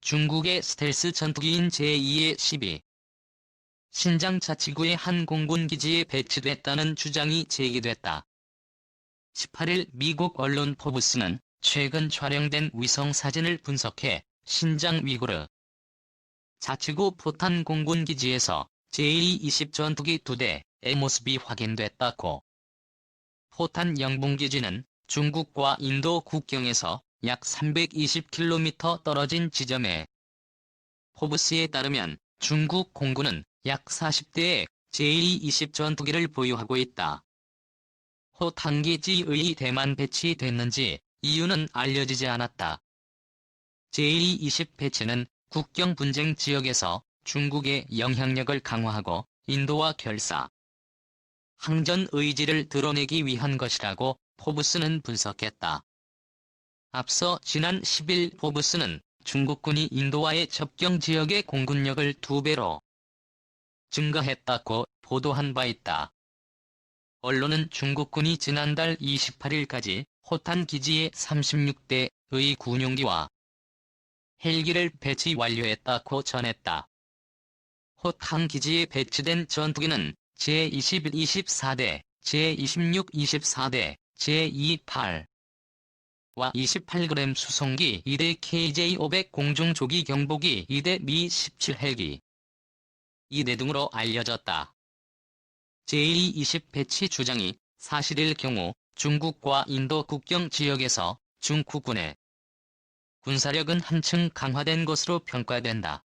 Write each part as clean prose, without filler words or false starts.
중국의 스텔스 전투기인 제2의 12. 신장 자치구의 한 공군 기지에 배치됐다는 주장이 제기됐다. 18일 미국 언론 포브스는 최근 촬영된 위성 사진을 분석해 신장 위구르 자치구 포탄 공군 기지에서 제2-20 전투기 2대의 모습이 확인됐다고. 포탄 영봉기지는 중국과 인도 국경에서 약 320km 떨어진 지점에 포브스에 따르면 중국 공군은 약 40대의 제2-20 전투기를 보유하고 있다. 포탄기지의 대만 배치됐는지 이유는 알려지지 않았다. 제2-20 배치는 국경 분쟁 지역에서 중국의 영향력을 강화하고 인도와 결사, 항전 의지를 드러내기 위한 것이라고 포브스는 분석했다. 앞서 지난 10일 포브스는 중국군이 인도와의 접경 지역의 공군력을 2배로 증가했다고 보도한 바 있다. 언론은 중국군이 지난달 28일까지 호탄 기지에 36대의 군용기와 헬기를 배치 완료했다고 전했다. 호탄 기지에 배치된 전투기는 제21-24대, 제26-24대, 제28 와 28g 수송기 2대 KJ-500 공중조기 경보기 2대 미-17 헬기 2대 등으로 알려졌다. 제2-20 배치 주장이 사실일 경우 중국과 인도 국경 지역에서 중국군의 군사력은 한층 강화된 것으로 평가된다.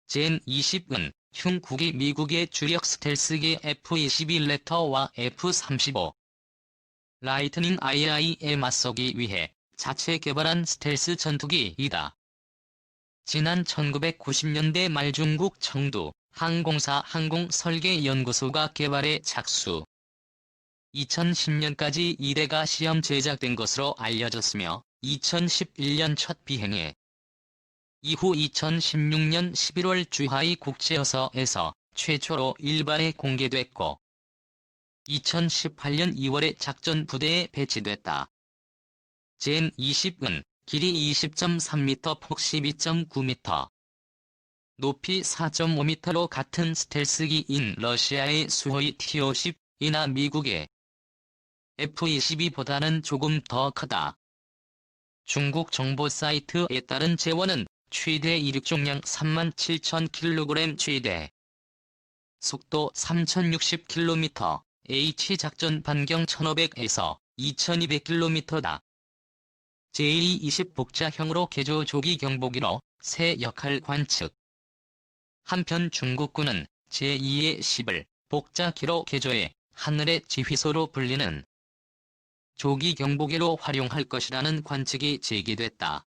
젠-20은 흉국이 미국의 주력 스텔스기 F-22 랩터와 F-35 라이트닝 II에 맞서기 위해 자체 개발한 스텔스 전투기이다. 지난 1990년대 말 중국 청두 항공사 항공설계연구소가 개발에 착수. 2010년까지 2대가 시험 제작된 것으로 알려졌으며 2011년 첫 비행해 이후 2016년 11월 주하이 국제어서에서 최초로 일반에 공개됐고 2018년 2월에 작전 부대에 배치됐다. 젠-20은 길이 20.3m, 폭 12.9m, 높이 4.5m로 같은 스텔스기인 러시아의 수호이 T-50이나 미국의 F-22보다는 조금 더 크다. 중국 정보 사이트에 따른 재원은 최대 이륙 중량 37,000kg, 최대 속도 3,060km, H 작전 반경 1,500에서 2,200km다. 제2-20 복자형으로 개조 조기 경보기로 새 역할 관측. 한편 중국군은 제2의 10을 복자기로 개조해 하늘의 지휘소로 불리는 조기 경보기로 활용할 것이라는 관측이 제기됐다.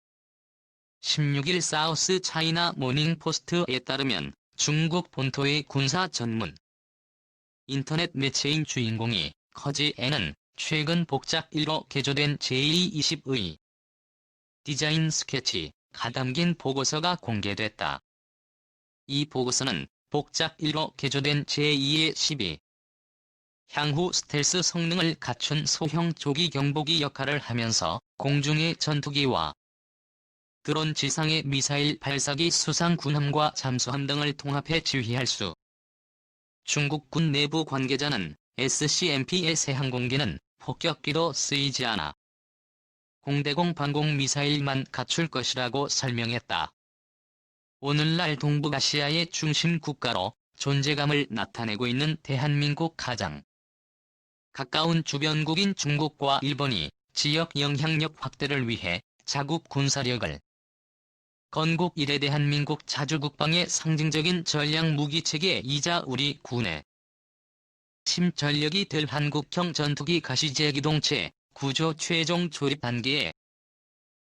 16일 사우스 차이나 모닝포스트에 따르면 중국 본토의 군사 전문 인터넷 매체인 주인공이 커지에는 최근 복작 1로 개조된 제2-20의 디자인 스케치가 담긴 보고서가 공개됐다. 이 보고서는 복작 1로 개조된 제2의 12 향후 스텔스 성능을 갖춘 소형 조기 경보기 역할을 하면서 공중의 전투기와 드론, 지상의 미사일 발사기, 수상 군함과 잠수함 등을 통합해 지휘할 수. 중국군 내부 관계자는 SCMP의 새 항공기는 폭격기도 쓰이지 않아 공대공 방공 미사일만 갖출 것이라고 설명했다. 오늘날 동북아시아의 중심 국가로 존재감을 나타내고 있는 대한민국 가장 가까운 주변국인 중국과 일본이 지역 영향력 확대를 위해 자국 군사력을 건국 이래 대한민국 자주국방의 상징적인 전략 무기체계이자 우리 군의 심전력이 될 한국형 전투기 가시제기동체 구조 최종 조립 단계에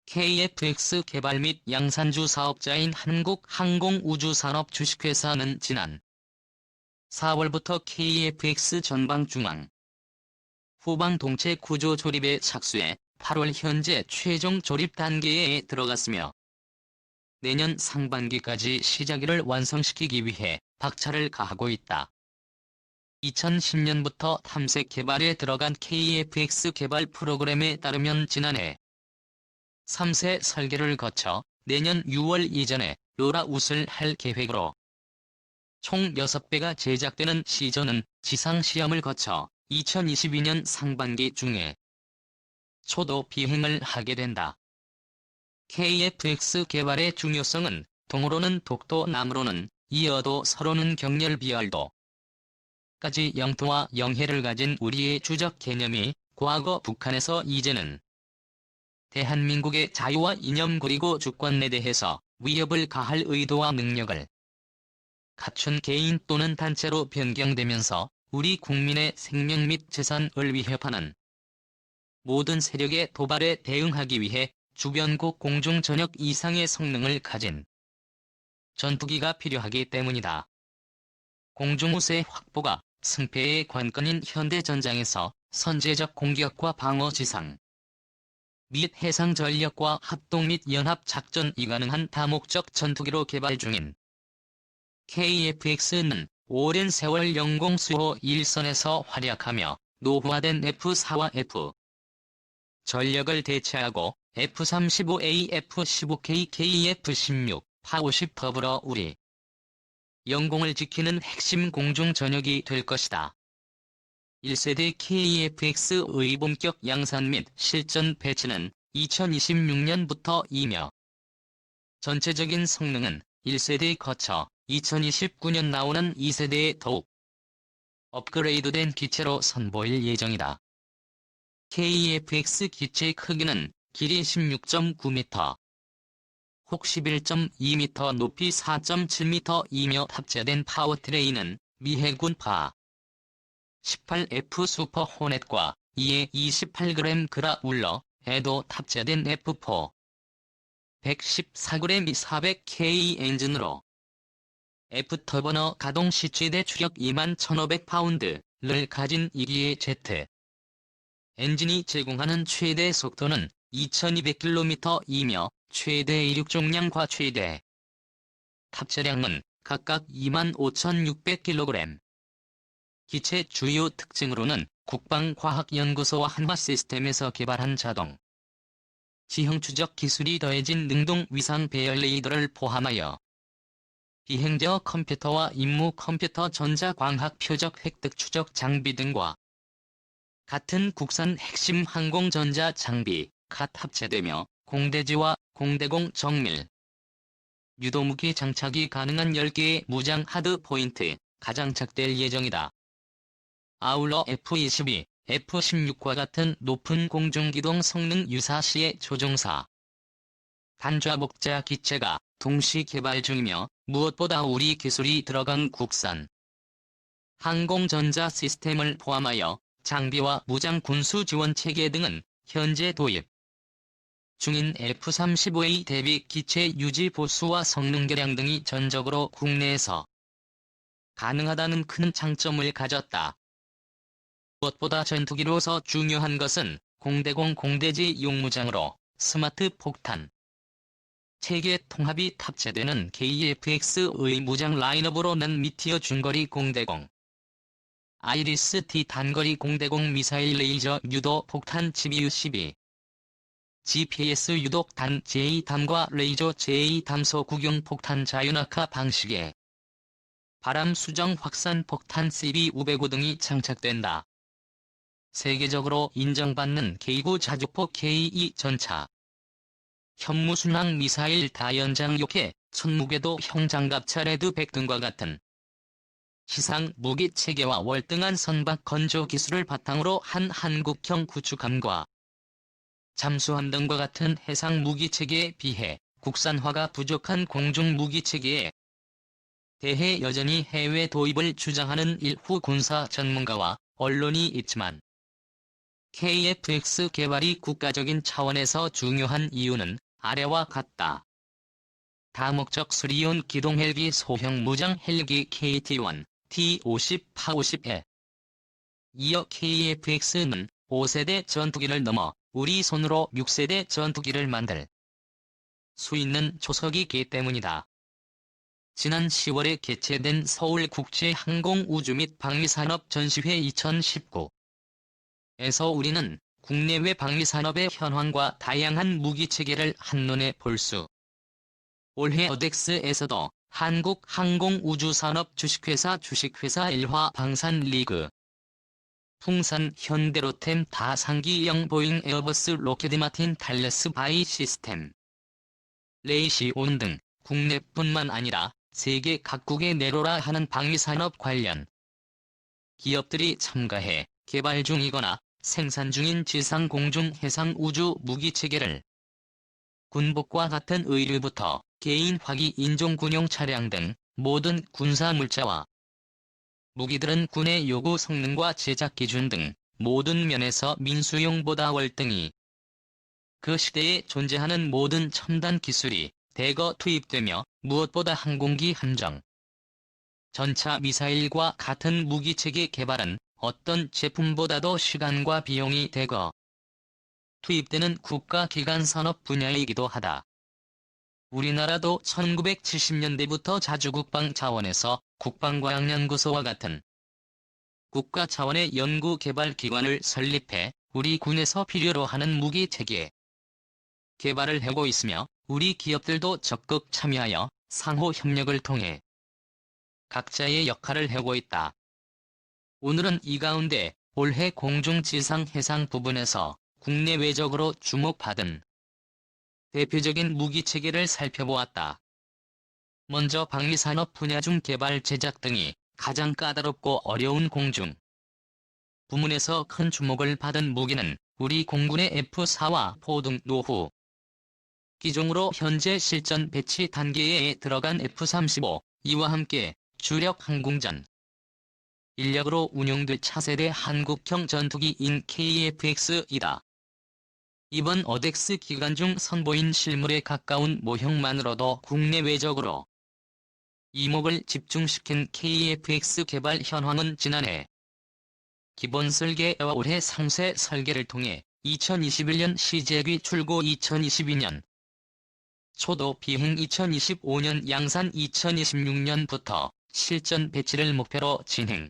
KF-X 개발 및 양산주 사업자인 한국항공우주산업 주식회사는 지난 4월부터 KF-X 전방 중앙 후방 동체 구조 조립에 착수해 8월 현재 최종 조립 단계에 들어갔으며 내년 상반기까지 시작일을 완성시키기 위해 박차를 가하고 있다. 2010년부터 탐색 개발에 들어간 KF-X 개발 프로그램에 따르면 지난해 3세 설계를 거쳐 내년 6월 이전에 롤아웃을 할 계획으로 총 6배가 제작되는 시전은 지상시험을 거쳐 2022년 상반기 중에 초도 비행을 하게 된다. KF-X 개발의 중요성은 동으로는 독도 남으로는 이어도 서로는 경렬 비활도 까지 영토와 영해를 가진 우리의 주적 개념이 과거 북한에서 이제는 대한민국의 자유와 이념 그리고 주권에 대해서 위협을 가할 의도와 능력을 갖춘 개인 또는 단체로 변경되면서 우리 국민의 생명 및 재산을 위협하는 모든 세력의 도발에 대응하기 위해 주변국 공중 전역 이상의 성능을 가진 전투기가 필요하기 때문이다. 공중우세 확보가 승패의 관건인 현대전장에서 선제적 공격과 방어 지상 및 해상 전력과 합동 및 연합 작전이 가능한 다목적 전투기로 개발 중인 KF-X는 오랜 세월 영공수호 일선에서 활약하며 노후화된 F-4와 F 전력을 대체하고 F-35A, F-15K, KF-16, 파-50 더불어 우리 영공을 지키는 핵심 공중 전역이 될 것이다. 1세대 KF-X의 본격 양산 및 실전 배치는 2026년부터이며 전체적인 성능은 1세대 거쳐 2029년 나오는 2세대에 더욱 업그레이드된 기체로 선보일 예정이다. KF-X 기체 크기는 길이 16.9m, 혹 11.2m, 높이 4.7m이며 탑재된 파워트레인은 미 해군 파-18F 슈퍼 호넷과 이에 28g 그라울러에도 탑재된 F4 114g 400K 엔진으로 F터버너 가동 시 최대 추력 21,500파운드를 가진 2기의 제트 엔진이 제공하는 최대 속도는 2200km이며 최대 이륙重量과 최대 탑재량은 각각 25,600kg. 기체 주요 특징으로는 국방과학연구소와 한화시스템에서 개발한 자동 지형 추적 기술이 더해진 능동 위상 배열 레이더를 포함하여 비행제어 컴퓨터와 임무 컴퓨터 전자광학 표적 획득 추적 장비 등과 같은 국산 핵심 항공전자 장비가 탑재되며 공대지와 공대공 정밀 유도무기 장착이 가능한 10개의 무장 하드 포인트가 장착될 예정이다. 아울러 F-22, F-16과 같은 높은 공중기동 성능 유사시의 조종사 단좌목자 기체가 동시 개발 중이며 무엇보다 우리 기술이 들어간 국산 항공전자 시스템을 포함하여 장비와 무장 군수 지원 체계 등은 현재 도입 중인 F-35A 대비 기체 유지 보수와 성능 개량 등이 전적으로 국내에서 가능하다는 큰 장점을 가졌다. 무엇보다 전투기로서 중요한 것은 공대공 공대지 용무장으로 스마트 폭탄 체계 통합이 탑재되는 KF-X의 무장 라인업으로는 미티어 중거리 공대공 아이리스-T 단거리 공대공 미사일 레이저 유도 폭탄 GBU-12 GPS 유독탄 제2담과 레이저 제2담 소구경 폭탄 자유낙하 방식의 바람 수정 확산 폭탄 CB-505 등이 장착된다. 세계적으로 인정받는 K9 자주포 K2 전차 현무순항 미사일 다연장 요케 천무궤도 형장갑차 레드100 등과 같은 시상 무기 체계와 월등한 선박 건조 기술을 바탕으로 한 한국형 구축함과 잠수함 등과 같은 해상 무기 체계에 비해 국산화가 부족한 공중 무기 체계에 대해 여전히 해외 도입을 주장하는 일부 군사 전문가와 언론이 있지만 KF-X 개발이 국가적인 차원에서 중요한 이유는 아래와 같다. 다목적 수리온 기동 헬기 소형 무장 헬기 KT-1, T-50, 파-50에 이어 KF-X는 5세대 전투기를 넘어 우리 손으로 6세대 전투기를 만들 수 있는 초석이기 때문이다. 지난 10월에 개최된 서울국제항공우주 및 방위산업 전시회 2019에서 우리는 국내외 방위산업의 현황과 다양한 무기체계를 한눈에 볼 수 올해 어덱스에서도 한국항공우주산업 주식회사 주식회사 일화 방산리그, 풍산 현대로템 다상기형 보잉 에어버스 로켓마틴 탈레스 바이 시스템, 레이시온 등 국내뿐만 아니라 세계 각국의 내로라 하는 방위산업 관련 기업들이 참가해 개발 중이거나 생산 중인 지상 공중 해상 우주 무기체계를 군복과 같은 의류부터 개인 화기 인종 군용 차량 등 모든 군사 물자와 무기들은 군의 요구 성능과 제작 기준 등 모든 면에서 민수용보다 월등히 그 시대에 존재하는 모든 첨단 기술이 대거 투입되며 무엇보다 항공기 함정, 전차 미사일과 같은 무기체계 개발은 어떤 제품보다도 시간과 비용이 대거 투입되는 국가기관 산업 분야이기도 하다. 우리나라도 1970년대부터 자주국방 차원에서 국방과학연구소와 같은 국가 차원의 연구개발기관을 설립해 우리 군에서 필요로 하는 무기체계 개발을 하고 있으며 우리 기업들도 적극 참여하여 상호 협력을 통해 각자의 역할을 하고 있다. 오늘은 이 가운데 올해 공중 지상 해상 부분에서 국내외적으로 주목받은 대표적인 무기체계를 살펴보았다. 먼저 방위산업 분야 중 개발 제작 등이 가장 까다롭고 어려운 공중 부문에서 큰 주목을 받은 무기는 우리 공군의 F-4와 포 등 노후 기종으로 현재 실전 배치 단계에 들어간 F-35, 이와 함께 주력 항공전 인력으로 운용될 차세대 한국형 전투기인 KF-X이다. 이번 어덱스 기간 중 선보인 실물에 가까운 모형만으로도 국내외적으로 이목을 집중시킨 KF-X 개발 현황은 지난해 기본 설계와 올해 상세 설계를 통해 2021년 시제기 출고 2022년 초도 비행 2025년 양산 2026년부터 실전 배치를 목표로 진행.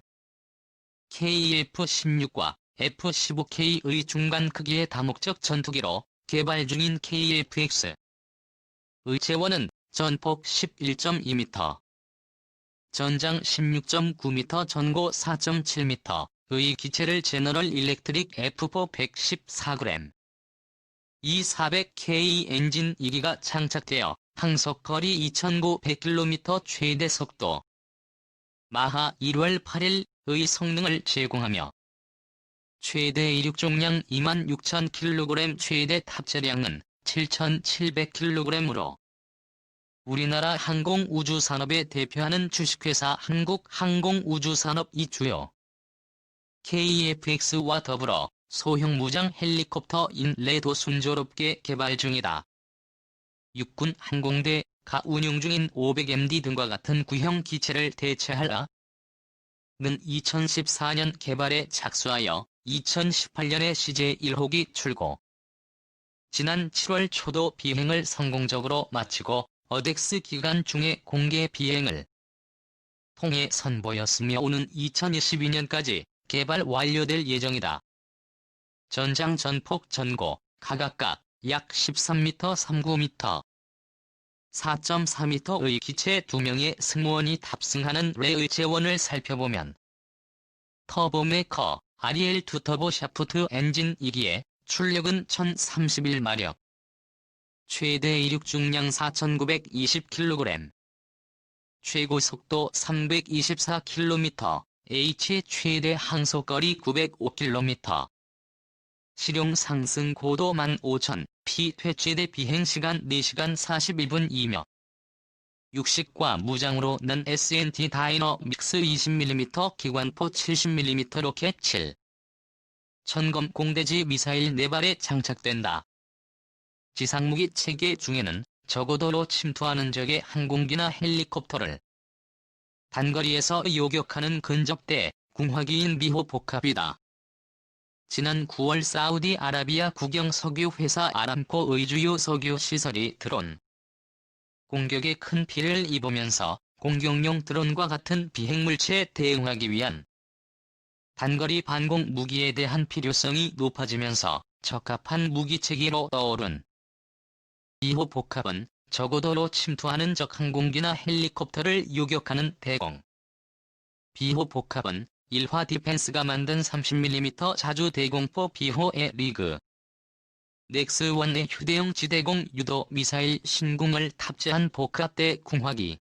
KF-16과 F-15K의 중간 크기의 다목적 전투기로 개발 중인 KF-X의 재원은 전폭 11.2m, 전장 16.9m, 전고 4.7m의 기체를 제너럴 일렉트릭 F4 114g, E400K 엔진 2기가 장착되어 항속거리 2900km 최대 속도 마하 1월 8일의 성능을 제공하며 최대 이륙重량 26,000kg, 최대 탑재량은 7,700kg으로 우리나라 항공우주산업에 대표하는 주식회사 한국항공우주산업이 주요 KF-X와 더불어 소형 무장 헬리콥터인 레도 순조롭게 개발 중이다. 육군 항공대가 운용 중인 500MD 등과 같은 구형 기체를 대체하라 는 2014년 개발에 착수하여 2018년에 CJ 1호기 출고. 지난 7월 초도 비행을 성공적으로 마치고 어덱스 기간 중에 공개 비행을 통해 선보였으며 오는 2022년까지 개발 완료될 예정이다. 전장 전폭 전고 각각 약 13m 39m, 4.4m의 기체 2명의 승무원이 탑승하는 레의 재원을 살펴보면 터보메커 RL2 터보 샤프트 엔진 2기에 출력은 1031마력, 최대 이륙 중량 4920kg, 최고 속도 324km, H 최대 항속거리 905km, 실용 상승 고도 15,000ft, 최대 비행시간 4시간 41분 2며, 육식과 무장으로는 S&T 다이너믹스 20mm 기관포 70mm 로켓 7, 천검 공대지 미사일 4발에 장착된다. 지상무기 체계 중에는 적어도로 침투하는 적의 항공기나 헬리콥터를 단거리에서 요격하는 근접대 궁화기인 미호 복합이다. 지난 9월 사우디아라비아 국영 석유회사 아람코의 주요 석유 시설이 드론 공격에 큰 피해를 입으면서 공격용 드론과 같은 비행물체에 대응하기 위한 단거리 반공 무기에 대한 필요성이 높아지면서 적합한 무기체계로 떠오른 미호 복합은 저고도로 침투하는 적 항공기나 헬리콥터를 요격하는 대공. 비호 복합은 일화 디펜스가 만든 30mm 자주 대공포 비호의 리그. 넥스1의 휴대용 지대공 유도 미사일 신궁을 탑재한 복합대 궁화기.